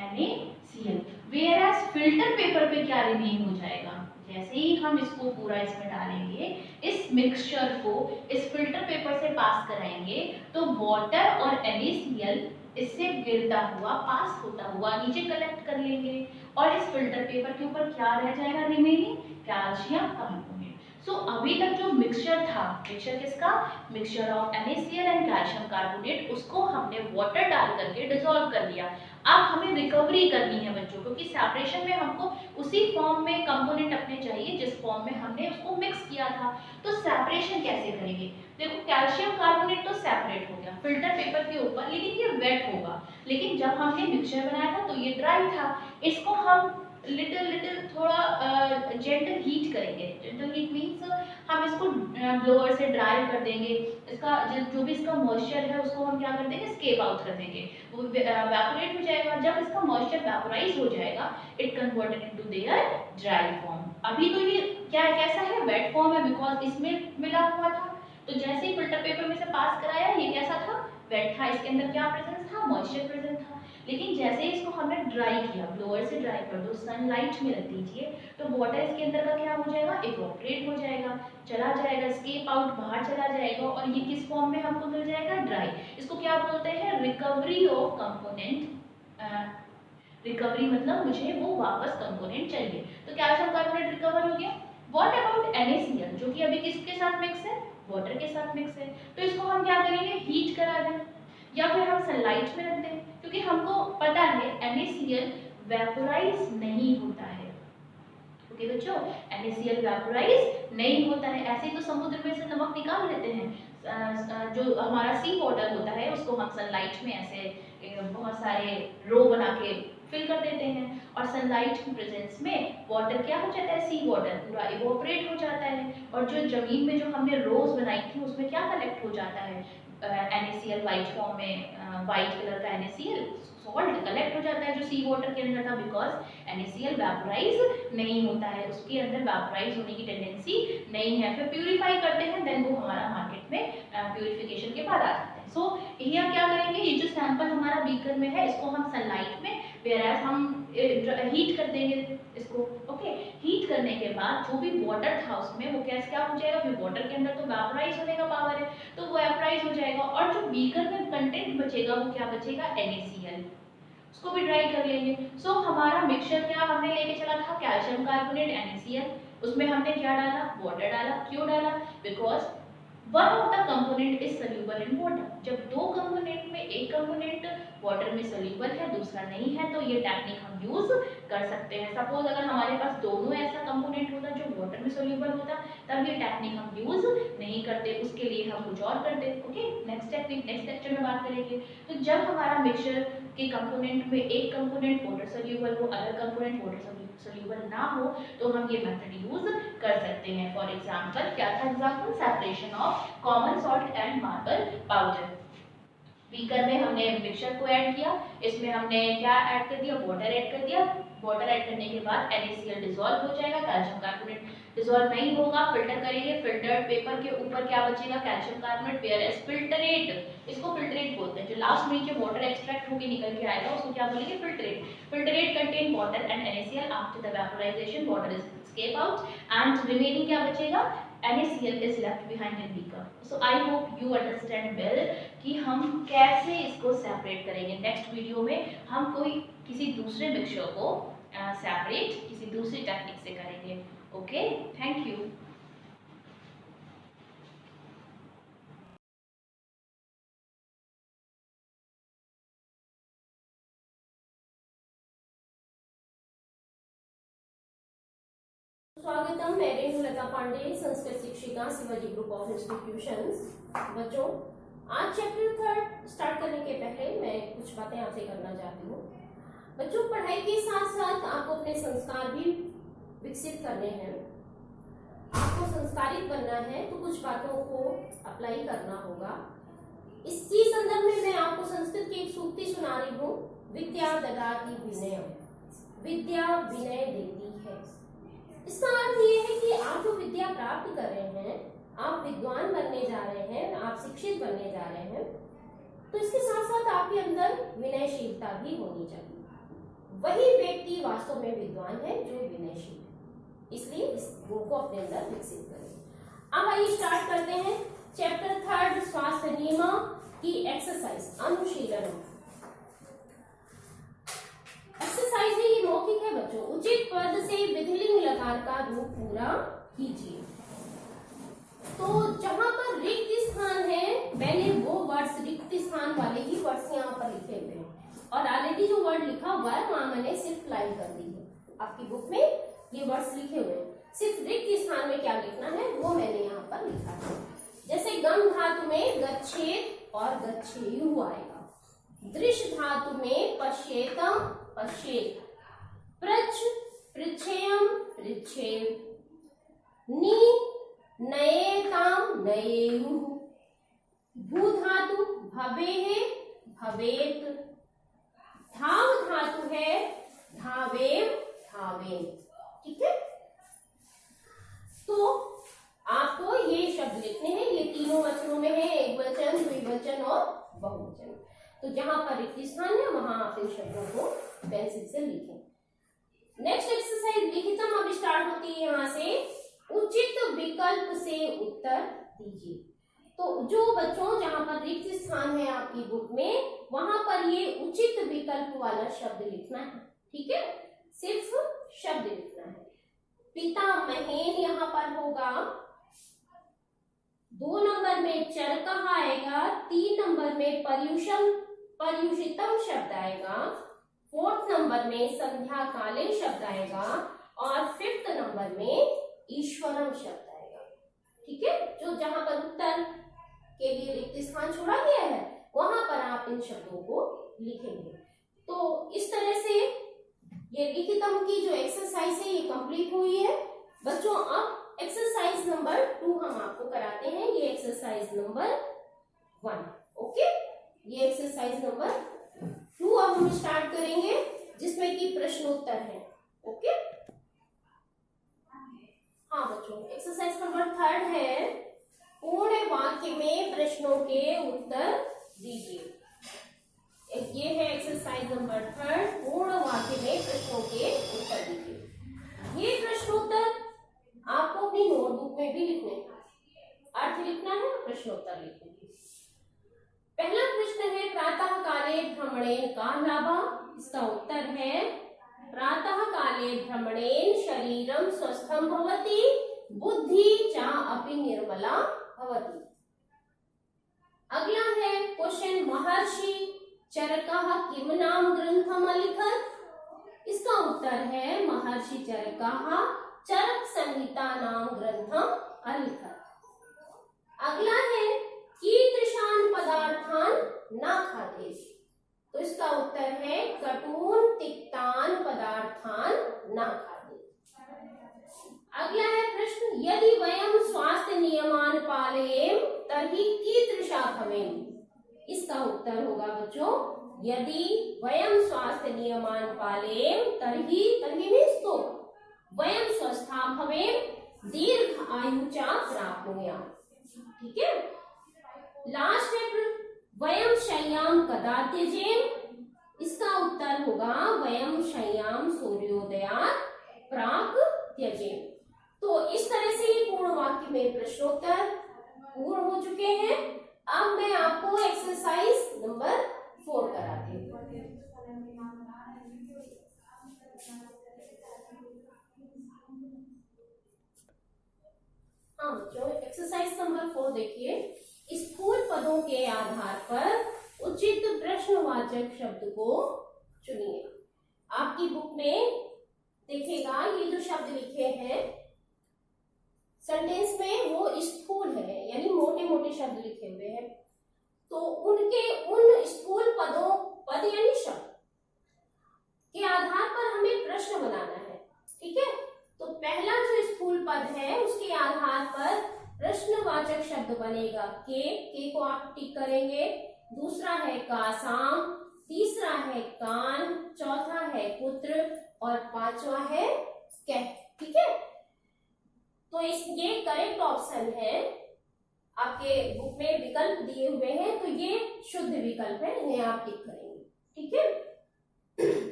NaCl, whereas filter paper पे क्या रिमेन हो जाएगा, जैसे ही हम इसको पूरा इसमें डालेंगे, इस मिक्सचर को इस फिल्टर पेपर से पास कराएंगे, तो वाटर और NaCl इससे गिरता हुआ, पास होता हुआ नीचे कलेक्ट कर लेंगे, और इस फिल्टर पेपर के ऊपर क्या रह जाएगा रिमेनिंग, कैल्शियम कार्बोनेट। सो अभी तक जो मिक्सचर था, मिक्सचर किसका, mixture of NaCl and calcium carbonate, उसको हमने वाटर डाल करके डिसॉल्व कर दिया। अब हमें रिकवरी करनी है बच्चों, क्योंकि सेपरेशन में हमको उसी फॉर्म में कंपोनेंट अपने चाहिए जिस फॉर्म में हमने उसको मिक्स किया था। तो सेपरेशन कैसे करेंगे, देखो कैल्शियम कार्बोनेट तो सेपरेट हो गया फिल्टर पेपर के ऊपर, लेकिन ये वेट होगा, लेकिन जब हमने मिक्सचर बनाया था तो ये ड्राई था। इसको हम लिटिल थोड़ा जेंटल हीट करेंगे। जेंटल हीट मीन्स हम इसको ब्लोअर से ड्राई कर देंगे, इसका जो भी इसका मॉइस्चर है उसको हम क्या कर देंगे, स्केप आउट कर देंगे, वो वेपोरेट हो जाएगा। जब इसका मॉइस्चर वेपोराइज हो जाएगा, it converted into their dry form. अभी तो ये क्या कैसा है, वेट फॉर्म है, बिकॉज इसमें मिला हुआ था। तो जैसे ही फिल्टर पेपर में से पास कराया, ये कैसा था, वेट था, इसके अंदर क्या प्रेजेंस था, मॉइस्चर प्रेजेंट था। लेकिन जैसे ही इसको हमने ड्राई किया, ब्लोअर से ड्राई कर दो, सनलाइट में रख दीजिए, तो वाटर इसके अंदर का क्या हो जाएगा, इवोपरेट हो जाएगा, चला जाएगा, स्केप आउट, बाहर चला जाएगा, और ये किस फॉर्म में हमको मिल जाएगा, ड्राई। इसको क्या बोलते हैं, रिकवरी ऑफ कंपोनेंट। रिकवरी मतलब मुझे वो वापस कंपोनेंट चाहिए। तो कैल्शियम कार्बोनेट रिकवर हो गया। व्हाट अबाउट NaCl, जो कि अभी किसके साथ मिक्स है, वाटर के साथ मिक्स है। तो इसको हम क्या करेंगे, हीट करा दें, या फिर हम सनलाइट में रख दें, क्योंकि हमको पता है NaCl वेपोराइज नहीं होता है। ओके बच्चों, NaCl वेपोराइज नहीं होता है। ऐसे तो समुद्र में से नमक निकाल लेते हैं, जो हमारा सी वाटर होता है उसको हम सनलाइट में ऐसे बहुत सारे रो बना के फिल कर देते हैं। और सनलाइट की प्रेजेंस में वाटर क्या हो जाता है, सी वाटर पूरा इवोपरेट हो जाता है, और जो जमीन में जो हमने रोज बनाई थी उसमें क्या कलेक्ट हो जाता है, NaCl वाइट फॉर्म में, वाइट कलर का NaCl सॉल्ट कलेक्ट हो जाता है जो सी वाटर के अंदर था, बिकॉज NaCl वेपोराइज नहीं होता है, उसके अंदर वेपोराइज होने की टेंडेंसी नहीं है। फिर प्यूरिफाई करते हैं, देन वो हमारा मार्केट में प्यूरिफिकेशन के बाद आ जाता है। सो यहाँ क्या करेंगे, ये जो सैंपल हमारा बीकर में है इसको हम सनलाइट में, वेयरएज हम हीट कर देंगे इसको। ओके, हीट करने के बाद जो भी वाटर था उसमें वो गैस क्या हो जाएगा, फिर वाटर के अंदर तो वेपोराइज होने का पावर है तो वो वेपोराइज हो जाएगा, और जो बीकर में कंटेंट बचेगा वो क्या बचेगा, NaCl, उसको भी ड्राई कर लेंगे। सो हमारा मिक्सचर क्या हमने लेके चला था, कैल्शियम कार्बोनेट NaCl, उसमें हमने क्या डाला, वाटर डाला। क्यों डाला, because one of the component is soluble in water. जब दो कंपोनेंट में एक कंपोनेंट वाटर में सोल्यूबल है दूसरा नहीं है तो ये टेक्निक हम यूज कर सकते हैं। सपोज अगर हमारे पास दोनों ऐसा कंपोनेंट होता जो वाटर में सोल्यूबल होता तब ये टेक्निक हम यूज नहीं करते, उसके लिए हम कुछ और करते। Okay, next technique next lecture में बात करेंगे। तो जब हमारा मिक्सचर के कंपोनेंट में एक कंपोनेंट वाटर सोल्यूबल हो, अदर कंपोनेंट वाटर सोल्यूबल ना हो तो हम ये मेथड यूज कर सकते हैं। फॉर एग्जांपल क्या था example, separation of common salt and marble powder. Beaker में हमने मिक्सचर को ऐड किया, इसमें हमने क्या ऐड कर दिया, वाटर ऐड कर दिया। वाटर ऐड करने के बाद NaCl डिसॉल्व हो जाएगा, कैल्शियम कार्बोनेट डिसॉल्व नहीं होगा, फिल्टर करेंगे, फिल्टर्ड पेपर के ऊपर क्या बचेगा, कैल्शियम कार्बोनेट, वेयरएज फिल्टरेट, इसको फिल्टरेट बोलते हैं। जो लास्ट में जो वाटर एक्सट्रैक्ट होकर निकल के आएगा उसको क्या बोलेंगे, filtrate. Filtrate contain water and NaCl, after the vaporisation water is escape out and remaining क्या बचेगा, NaCl is left behind in beaker. So I hope you understand well कि हम कैसे इसको सेपरेट करेंगे। नेक्स्ट वीडियो में हम कोई किसी दूसरे मिक्सचर को सेपरेट किसी दूसरी टेक्निक से करेंगे। Okay, thank you. स्वागतम, मैं रेणु लता पांडे, संस्कृत शिक्षिका, शिवाजी ग्रुप ऑफ इंस्टीट्यूशंस। बच्चों, आज चैप्टर 3 स्टार्ट करने के पहले मैं कुछ बातें आपसे करना चाहती हूँ। बच्चों, पढ़ाई के साथ साथ आपको अपने संस्कार भी विकसित करने हैं। आपको संस्कारित बनना है तो कुछ बातों को अप्लाई करना होगा। इसी संदर्भ में मैं आपको संस्कृत की एक सूक्ति सुना रही हूँ। विद्या ददाति विनय, विद्या विनय देती है। इसका अर्थ ये है कि आप जो विद्या प्राप्त कर रहे हैं, आप विद्वान बनने जा रहे हैं, आप शिक्षित बनने जा रहे हैं, तो इसके साथ साथ आपके अंदर विनयशीलता भी होनी चाहिए। वही व्यक्ति वास्तव में विद्वान है जो विनयशील है। इसलिए इस गुण को अपने अंदर विकसित करें। अब आइए स्टार्ट करते हैं चैप्टर 3 स्वास्थ्य नियम की एक्सरसाइज, अनुशीलन। एक्सरसाइज है, ये मौखिक है बच्चों। उचित पद से विधिलिंग लकार का रूप पूरा कीजिए। तो जहां पर रिक्त स्थान है, मैंने वो वर्ड्स रिक्त स्थान वाले ही वर्ड्स यहाँ पर लिखे हुए हैं, और ऑलरेडी जो वर्ड लिखा हुआ है वहां मैंने सिर्फ लाइन कर दी है। आपकी बुक में ये वर्ड्स लिखे हुए हैं, सिर्फ रिक्त स्थान में क्या लिखना है वो मैंने यहाँ पर लिखा है। जैसे गम धातु में गच्छेत और गच्छेयु आएगा। दृश्य धातु में पश्येतम पश्येत, पृच्छ पृच्छेयम पृच्छेय, नी नयेताम नयेयुः, भू धातु भवेः भवेत, धाव धातु है धावेम धावेम। ठीक है, तो आपको ये शब्द लिखने हैं। ये तीनों वचनों में है, एक वचन, द्विवचन और बहुवचन। तो जहां पर रिक्त स्थान है वहां आप इन शब्दों को पेंसिल से लिखें। नेक्स्ट एक्सरसाइज लिखितम अब स्टार्ट होती है यहाँ से। उचित विकल्प से उत्तर दीजिए। तो जो बच्चों जहां पर रिक्त स्थान है आपकी बुक में, वहां पर ये उचित विकल्प वाला शब्द लिखना है। ठीक है, सिर्फ शब्द लिखना है। पितामहेन यहाँ पर होगा, 2 नंबर में चरकः आएगा, 3 नंबर में पर्युषितम शब्द आएगा, 4th नंबर में संध्या काले शब्द आएगा, और 5th नंबर में ईश्वरम शब्द आएगा। ठीक है, जो जहां पर उत्तर के लिए रिक्त स्थान छोड़ा गया है वहां पर आप इन शब्दों को लिखेंगे। तो इस तरह से ये लिखितम की जो एक्सरसाइज है ये कंप्लीट हुई है बच्चों। अब एक्सरसाइज नंबर 2 हम आपको कराते हैं। ये एक्सरसाइज नंबर 1, ओके। ये एक्सरसाइज नंबर 2 अब हम स्टार्ट करेंगे, जिसमें कि प्रश्नोत्तर है, ओके। हाँ बच्चों, एक्सरसाइज नंबर 3 है, पूर्ण वाक्य में प्रश्नों के उत्तर दीजिए। ये है एक्सरसाइज नंबर 3, पूर्ण वाक्य में प्रश्नों के उत्तर दीजिए। ये प्रश्नोत्तर आपको अपनी नोटबुक में भी लिखने हैं, अर्थ लिखना है और प्रश्नोत्तर लिखने हैं। पहला प्रश्न है, प्रातः काले भ्रमणेन का लाभ। इसका उत्तर है, प्रातः काले भ्रमणेन शरीरम स्वस्थं भवति, बुद्धि च अपि निर्मला भवति। अगला है क्वेश्चन, महर्षि चरकः किम नाम ग्रंथम अलिखत। इसका उत्तर है, महर्षि चरकः चरक संहिता नाम ग्रंथम अलिखत। अगला है, कीदृशान पदार्थान न खाते। तो इसका उत्तर है, कटून तिक्तान पदार्थान न खाते। अगला है प्रश्न, यदि वयम स्वास्थ्य नियमान पालयेम तर्हि कीदृशा भवेम। इसका उत्तर होगा बच्चों, यदि वयम स्वास्थ्य नियमान पालयेम तर्हि मीन्स तो वयम स्वस्था भवेम, दीर्घ आयु च प्राप्नुयाम। ठीक है। लास्ट है, वयम शय्याम कदा त्यजेम। इसका उत्तर होगा, वयम शय्याम सूर्योदयात् प्राक् त्यजेम। तो इस तरह से ये पूर्ण वाक्य में प्रश्नोत्तर पूर्ण हो चुके हैं। अब मैं आपको एक्सरसाइज नंबर 4 कराती हूँ। हाँ बच्चों, एक्सरसाइज नंबर 4 देखिए, स्थूल पदों के आधार पर उचित प्रश्नवाचक शब्द को चुनिए। आपकी बुक में देखिएगा, ये जो शब्द लिखे हैं सेंटेंस में वो स्थूल है, यानी मोटे मोटे शब्द लिखे हुए हैं। तो उनके उन स्थूल पदों, पद यानी शब्द के आधार पर हमें प्रश्न बनाना है। ठीक है। तो पहला जो स्थूल पद है उसके आधार पर प्रश्नवाचक शब्द बनेगा के को आप टिक करेंगे। दूसरा है कासाम, तीसरा है कान, चौथा है पुत्र और पांचवा है कह। ठीक है। तो ये करेक्ट ऑप्शन है। आपके बुक में विकल्प दिए हुए हैं, तो ये शुद्ध विकल्प है, इन्हें आप टिक करेंगे। ठीक है।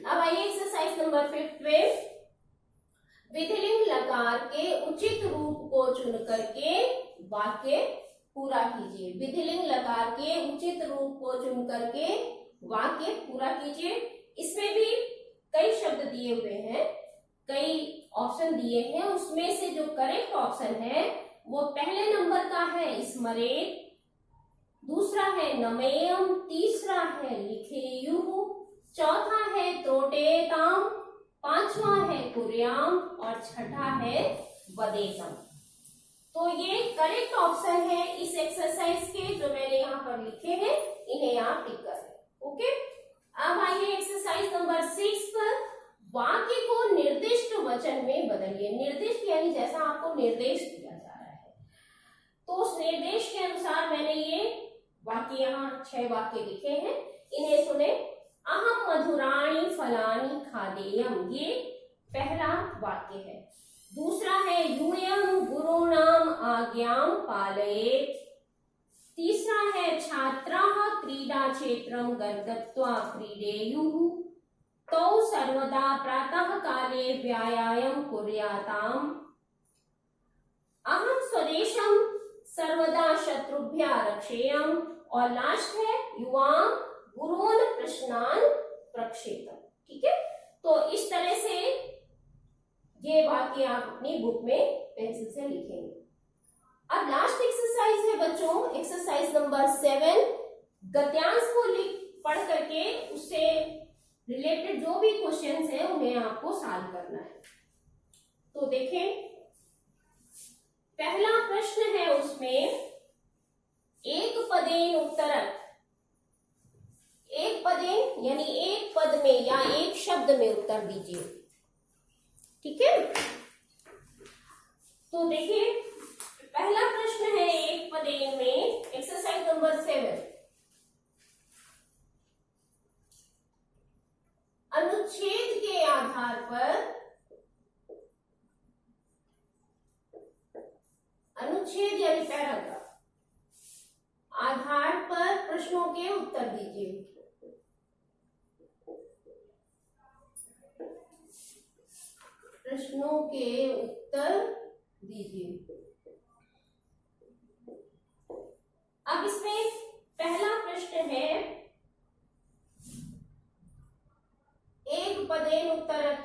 अब आइए एक्सरसाइज नंबर 5 पे, विधिलिंग लकार के उचित रूप को चुन करके वाक्य पूरा कीजिए। विधिलिंग लकार के उचित रूप को चुन करके वाक्य पूरा कीजिए। इसमें भी कई शब्द दिए हुए हैं, कई ऑप्शन दिए हैं। उसमें से जो करेक्ट ऑप्शन है वो पहले नंबर का है स्मरेत, दूसरा है नमेयम, तीसरा है लिखेयुः, चौथा है त्रोटेताम, पांचवा है कुर्याम और छठा है वदेतम। तो ये करेक्ट ऑप्शन है इस एक्सरसाइज के, जो मैंने यहाँ पर लिखे हैं, इन्हें आप टिक कर दें। ओके। अब आइए एक्सरसाइज नंबर 6 पर, वाक्य को निर्दिष्ट वचन में बदलिए। निर्दिष्ट यानी जैसा आपको निर्देश दिया जा रहा है, तो उस निर्देश के अनुसार मैंने ये वाक्य, यहाँ 6 वाक्य लिखे हैं, इन्हें सुने। अहम मधुराणि फलानि खादेयम, ये पहला वाक्य है। दूसरा है यूयं गुरूणाम आज्ञां पालयेत्। तीसरा है छात्राः क्रीडा क्षेत्रं गत्वा क्रीडेयुः। तौ सर्वदा प्रातः काले व्यायामं कुर्याताम्। अहम स्वदेशं सर्वदा शत्रुभ्यः रक्षेयम्। और लास्ट है युवां गुरून् प्रश्नान् प्रक्षेपम्। ठीक है। तो इस तरह से ये वाक्य आप अपनी बुक में पेंसिल से लिखेंगे। अब लास्ट एक्सरसाइज है बच्चों, एक्सरसाइज नंबर 7। गद्यांश को पढ़ करके उससे रिलेटेड जो भी क्वेश्चंस हैं उन्हें आपको सॉल्व करना है। तो देखें, पहला प्रश्न है उसमें, एक पदेन उत्तरत्। एक पदेन यानी एक पद में पद में उत्तर दीजिए। ठीक है, तो देखिए पहला प्रश्न है एक पदेन में, एक्सरसाइज नंबर 7। अनुच्छेद के आधार पर, अनुच्छेद यानी पैराग्राफ, आधार पर प्रश्नों के उत्तर दीजिए। प्रश्नों के उत्तर दीजिए। अब इसमें पहला प्रश्न है, एक पदेन उत्तरत,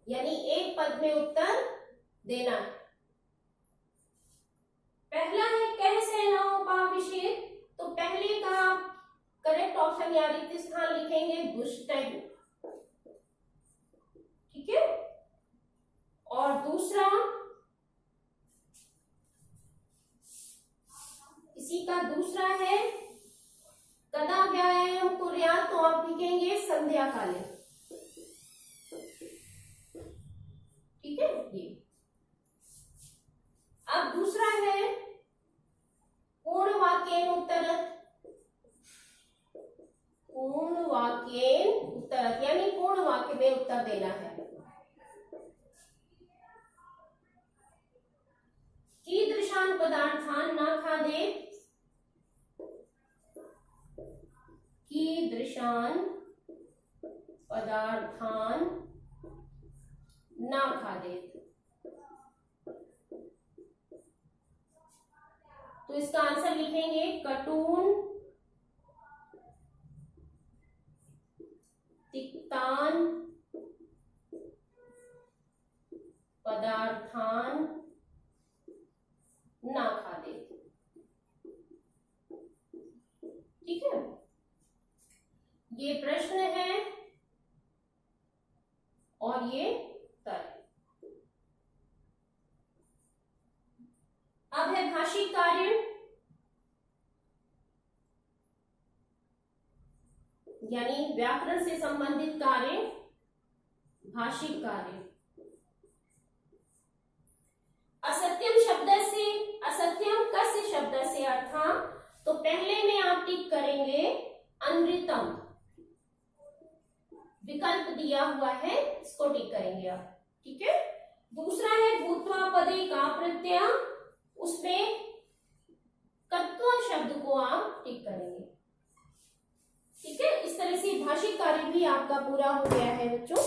यानी एक पद में उत्तर देना। पहला है कह सेनाओपाविषेक, तो पहले का करेक्ट ऑप्शन या रिक्त स्थान लिखेंगे दुष्टयु। ठीक है, और दूसरा इसी का दूसरा है कदा व्यायाम कुर्यात्, तो आप लिखेंगे संध्या काले। ठीक है, ये अब दूसरा है पूर्ण वाक्येन उत्तरत, पूर्ण वाक्येन उत्तरत यानी पूर्ण वाक्य में उत्तर देना है। कीदृशान पदार्थान न खादेत्, कीदृशान पदार्थान न खादेत्, तो इसका आंसर लिखेंगे कटून, तिक्तान पदार्थान ना खादेत्। ठीक है, ये प्रश्न है और ये उत्तर। अब है भाषिक कार्य, यानी व्याकरण से संबंधित कार्य, भाषिक कार्य। असत्यम शब्द से, असत्यम कस्य शब्द से अर्थात, तो पहले में आप टिक करेंगे अनृतम, विकल्प दिया हुआ है, इसको टिक करेंगे आप। ठीक है, दूसरा है भूत्वा पदे का प्रत्यय, उसमें कत्वा शब्द को आप टिक करेंगे। ठीक है, इस तरह से भाषिक कार्य भी आपका पूरा हो गया है बच्चों।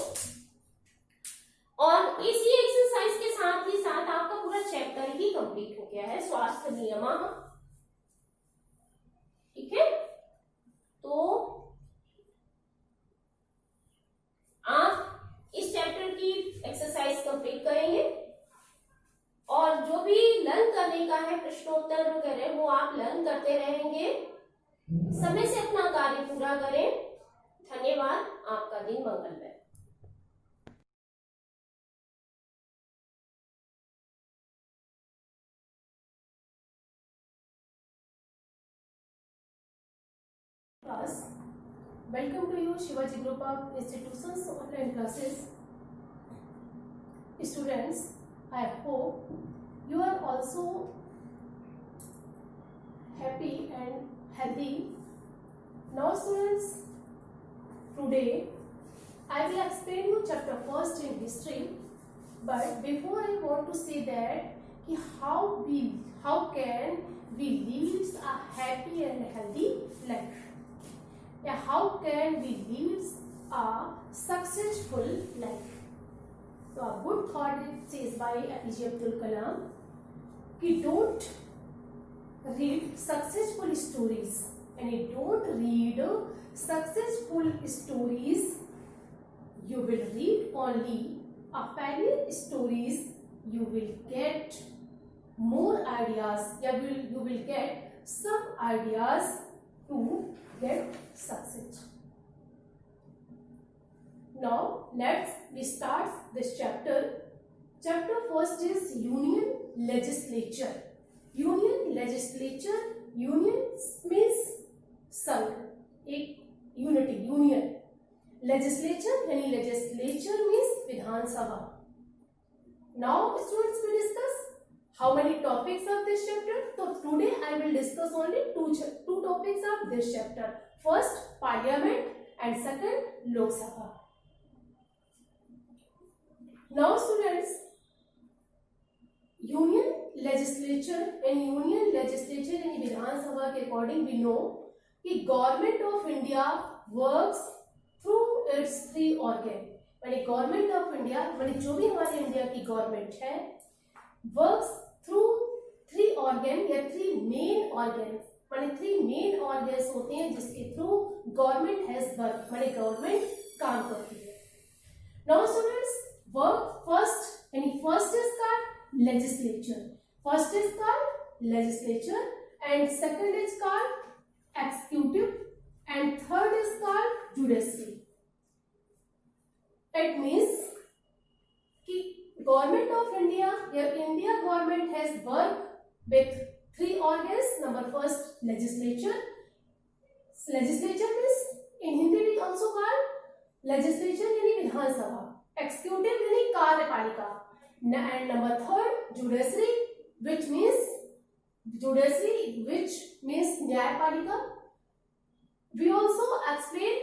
और इसी एक्सरसाइज के साथ ही साथ आपका पूरा चैप्टर ही कंप्लीट हो गया है, स्वास्थ्य नियमः। ठीक है, तो आप इस चैप्टर की एक्सरसाइज कंप्लीट करेंगे और जो भी लर्न करने का है, प्रश्नोत्तर वगैरह, वो आप लर्न करते रहेंगे। समय से अपना कार्य पूरा करें। धन्यवाद, आपका दिन मंगलमय। Class, welcome to you Shivaji Group of Institutions online classes. Students, I hope you are also happy and healthy. Now students, today I will explain you chapter first in history, but before I want to say that how can we live a happy and healthy life. Yeah, how can we live a successful life? So a good thought it says by APJ Abdul Kalam कि don't read successful stories, and you don't read successful stories, you will read only a failure stories. You will get more ideas. You will get some ideas to get success. Now we start this chapter. Chapter first is union legislature. Union legislature, union means संघ, एक unity, union. Legislature यानी legislature means Vidhan Sabha. Now students will discuss how many topics of this chapter. So today I will discuss only two topics of this chapter. First parliament and second Lok Sabha. Now students, union legislature यानी विधान सभा के according we know कि government of India works through it's three organ. यानी government of India यानी जो भी हमारे India की government है वर्क्स थ्रू थ्री ऑर्गन या थ्री मेन ऑर्गन। माने थ्री मेन ऑर्गन्स होते हैं जिसके थ्रू गवर्नमेंट हैज वर्क, माने गवर्नमेंट काम करती है। नाउ स्टूडेंट्स, वर्क फर्स्ट यानी first is called legislature, first is called legislature and second is called executive and third is called judiciary. It means कि government of India या India government has work with three organs. Number first legislature. Legislature means in Hindi we also call legislature यानी Vidhan Sabha, executive यानी कार्यपालिका, and number third judiciary which means न्यायपालिका. We also explain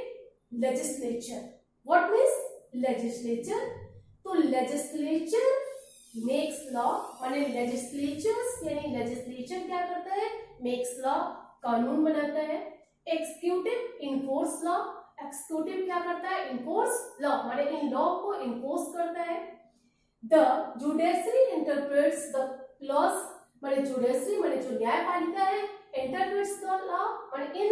legislature. What means legislature? तो legislature makes law, माने legislatures यानी legislature क्या करता है, मेक्स लॉ, कानून बनाता है। एक्जीक्यूटिव इन्फोर्स लॉ, एक्जीक्यूटिव क्या करता है, इन्फोर्स लॉ, माने इन लॉ को इन्फोर्स करता है। The judiciary interprets the laws, माने जुडिशरी माने जो न्यायपालिका है, इंटरप्रेट्स द लॉ माने इन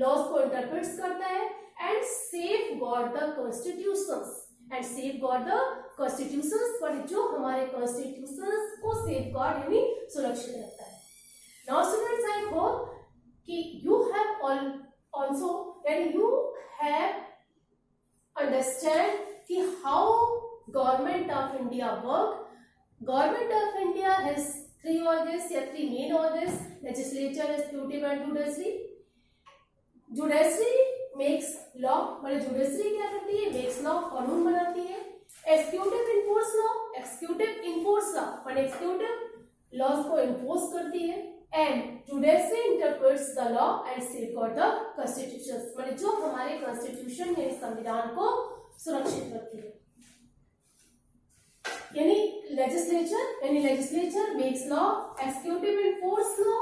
लॉज को इंटरप्रेट्स करता है। And safeguard the constitutions, and safeguard the constitutions, पर जो हमारे कॉन्स्टिट्यूशंस को सेफगार्ड यानी सुरक्षित रखता है। नाउ स्टूडेंट्स, आई होप कि यू हैव आल्सो यानी यू हैव अंडरस्टैंड कि how government of India work. Government of India has three organs या three main organs, legislature, executive and judiciary. Judiciary makes law, माने judiciary क्या करती है, makes law, कानून बनाती है। Executive enforce law, executive enforce law माने एक्जीक्यूटिव लॉज को इन्फोर्स करती है। And judiciary interprets the law and safeguard the constitutions, माने जो हमारे कॉन्स्टिट्यूशन यानी संविधान को सुरक्षित रखती है। यानी legislature makes law, executive enforce law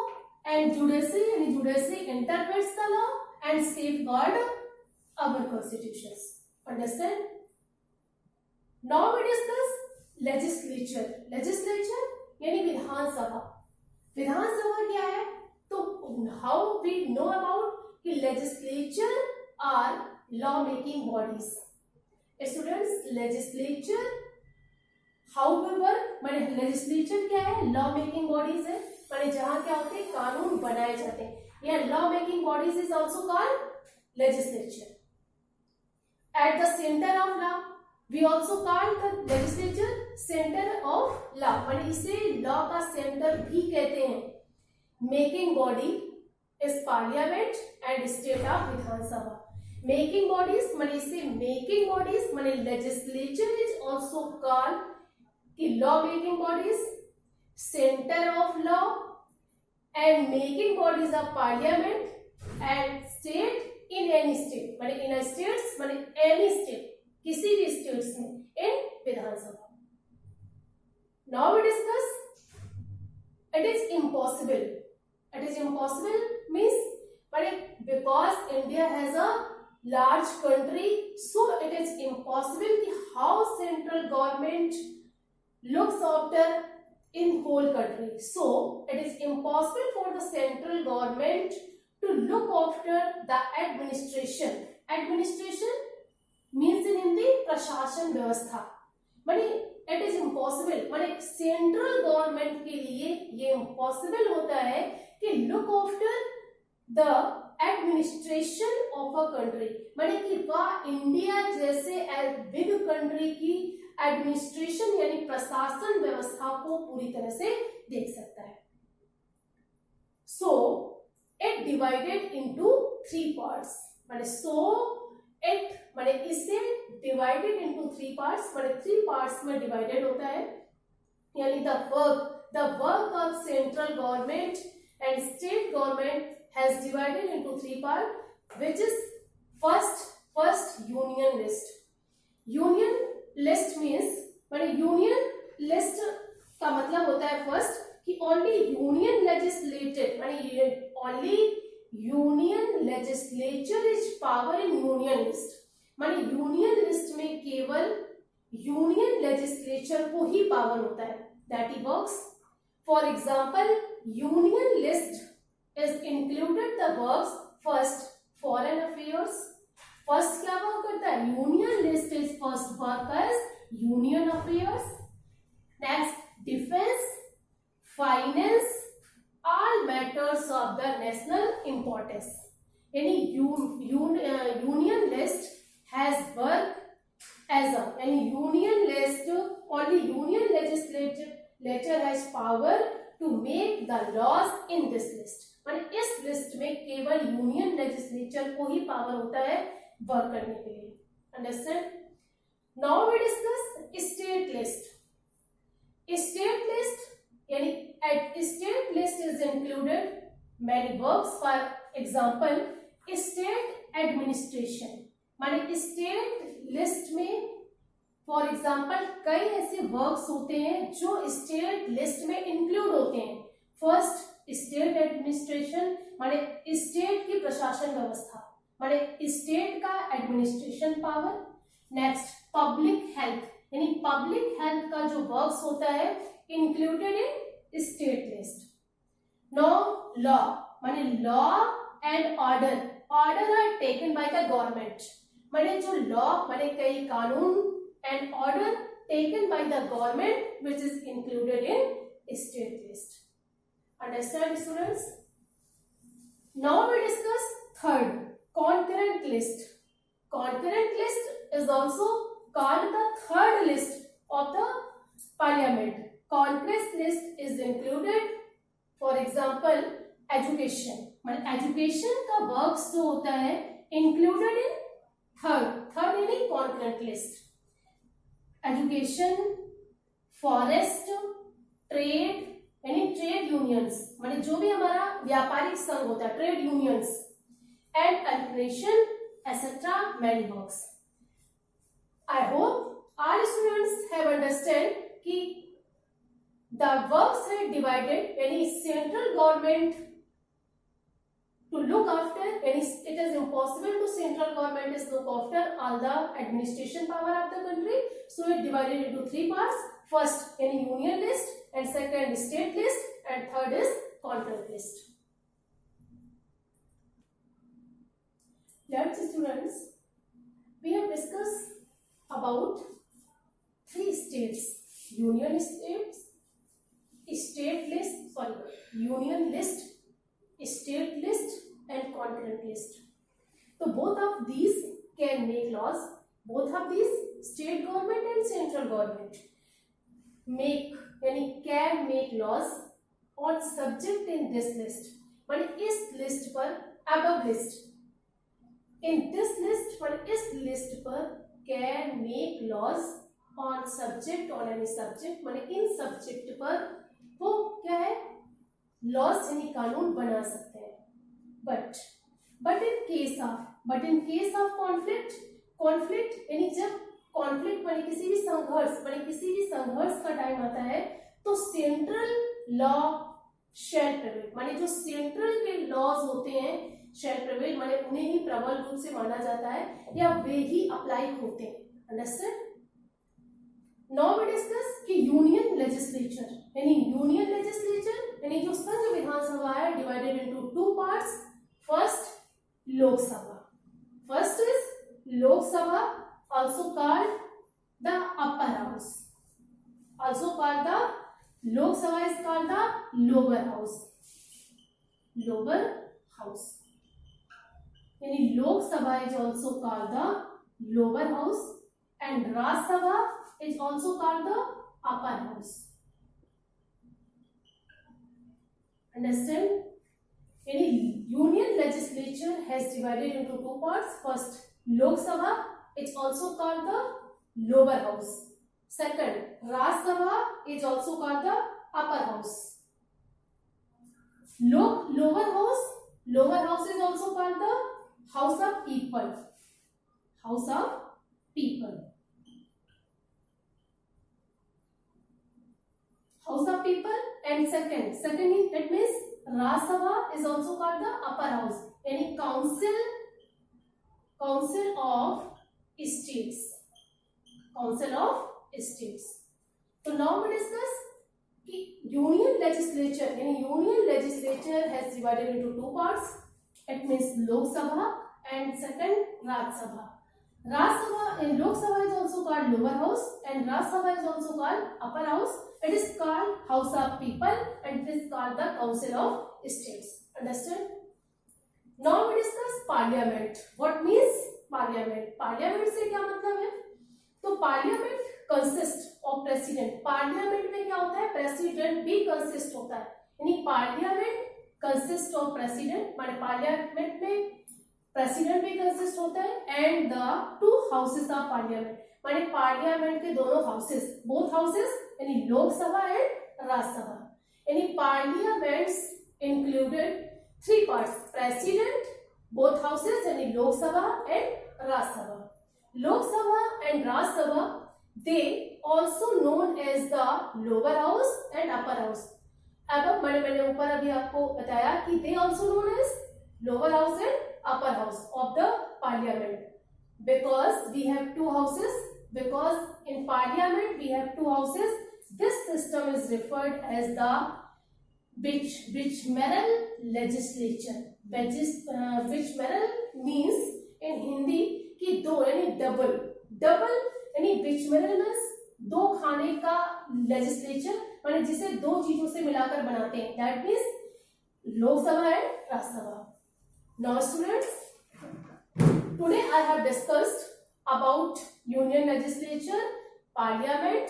and judiciary यानी judiciary interprets the law and safeguard our constitutions. Understand? Now we discuss legislature. Legislature यानी विधान सभा। विधान सभा क्या है, तो how we know about कि legislature are law making bodies. Students, legislature how we work, माने legislature क्या है, law making bodies है, माने जहाँ क्या होते हैं, कानून बनाए जाते हैं। Yeah, law making bodies is also called legislature. At the center of law, we also call the legislature center of law. माने इसे law का center भी कहते हैं। Making body is parliament and state of Vidhan Sabha. Making bodies माने इसे making bodies माने legislature is also called कि law making bodies, center of law and making bodies of parliament and state in any state माने in a states माने any state किसी भी states में in Vidhan Sabha. Now we discuss it is impossible. It is impossible means माने because India has a large country, so it is impossible कि how central government looks after in whole country. So it is impossible for the central government to look after the administration. Administration means in Hindi प्रशासन व्यवस्था। माने it is impossible माने central government के लिए ये impossible होता है कि look after the administration of a country, माने कि वह इंडिया जैसे big country की एडमिनिस्ट्रेशन यानी प्रशासन व्यवस्था को पूरी तरह से देख सकता है। So it divided into three parts, माने so it माने इसे divided into 3 parts माने 3 parts में divided होता है, यानी the work of central government and state government has divided into 3 parts, which is first union list. Union list means माने union list का मतलब होता है फर्स्ट कि only union legislated माने only union legislature is power in union list, माने union list में केवल यूनियन लेजिस्लेचर को ही पावर होता है, दैट ही works. For example union list is included the works first foreign affairs. First क्या वर्क करता है? Union list is first work as union affairs. Next defence, finance, all matters of the national importance. यानी union list has work as a union list, only union legislature has power to make the laws in this list. माने इस list में केवल union legislature को ही power होता है work करने के लिए. Understand? Now we discuss state list. State list यानी at state list is included many works. For example, state administration माने स्टेट लिस्ट में फॉर एग्जाम्पल कई ऐसे वर्क्स होते हैं जो स्टेट लिस्ट में इंक्लूड होते हैं. फर्स्ट स्टेट एडमिनिस्ट्रेशन माने स्टेट की प्रशासन व्यवस्था, माने स्टेट का administration power. Next public health यानी पब्लिक हेल्थ का जो वर्क्स होता है included in state list. No law माने law and order are taken by the government, माने जो लॉ माने कई कानून and order taken by the government which is included in state list. Understand students? Now we discuss third concurrent list. Concurrent list is also called the third list of the parliament. Concurrent list is included, for example, education. मतलब education का works जो होता है included in third यानी concurrent list. Education, forest, trade यानी trade unions माने जो भी हमारा व्यापारिक संघ होता है trade unions, and education etcetera many works. I hope all students have understand कि द वर्क्स है डिवाइडेड यानी central government to look after, it is impossible to central government is look after all the administration power of the country, so it divided into 3 parts. First in union list, and second state list, and third is concurrent list. Let's students, we have discussed about 3 states: union states, state list, union list, state list and concurrent list. So both of these can make laws. Both of these state government and central government make यानी can make laws on subject in this list. माने इस list पर above list in this list पर इस list पर can make laws on subject on any subject माने इन subject पर वो क्या है लॉस यानी कानून बना सकते हैं. But in case of conflict यानी जब कॉन्फ्लिक्ट माने किसी भी संघर्ष का टाइम आता है तो सेंट्रल लॉ शैल प्रिवेल माने जो सेंट्रल के लॉज होते हैं शैल प्रिवेल माने उन्हें ही प्रबल रूप से माना जाता है या वे ही अप्लाई होते हैं. अंडरस्टैंड? नाउ वी डिस्कस कि यूनियन लेजिस्लेचर यानी जो संघ विधानसभा है divided into 2 parts. First Lok Sabha. First is Lok Sabha, also called the upper house. Also called the Lok Sabha is called the lower house. Lower house. यानी Lok Sabha is also called the lower house and Raj Sabha is also called the upper house. Understand? यानी union legislature legislature has divided into two parts. First, Lok Sabha, it's also called the lower house. Second, Raj Sabha is also called the upper house. Lower house is also called the House of People. House of People. House of People. And second it means Raj Sabha is also called the upper house. Yani council of states. Council of states. So now we discuss union legislature. Yani union legislature has divided into two parts. It means Lok Sabha and second Raj Sabha. Raj Sabha and Lok Sabha is also called lower house and Raj Sabha is also called upper house. It is called House of People and it is called the Council of States. Understand? Now we discuss Parliament. What means Parliament? Parliament से क्या मतलब है? तो Parliament consists of President. Parliament में क्या होता है? President भी consist होता है. यानी Parliament consists of President. माने Parliament में President भी consist होता है and the two houses of Parliament. माने Parliament के दोनों houses, both houses यानी लोक सभा एंड राज्यसभा. यानी parliaments included three parts, president, both houses यानी Lok Sabha and Rajya Sabha. Lok Sabha and Rajya Sabha they also known as the lower house and upper house. अब मैंने ऊपर अभी आपको बताया कि they also known as lower house and upper house of the parliament because we have two houses. Because in parliament we have two houses, this system is referred as the bicameral legislature. Bicameral means in Hindi कि दो यानी double यानी bicameral means दो खाने का legislature माने जिसे दो चीजों से मिलाकर बनाते हैं. That means Lok Sabha and Rajya Sabha. Now students, today I have discussed about union legislature, parliament.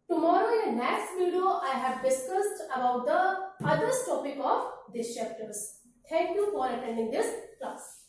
Tomorrow in the next video I have discussed about the other topic of this chapters. Thank you for attending this class.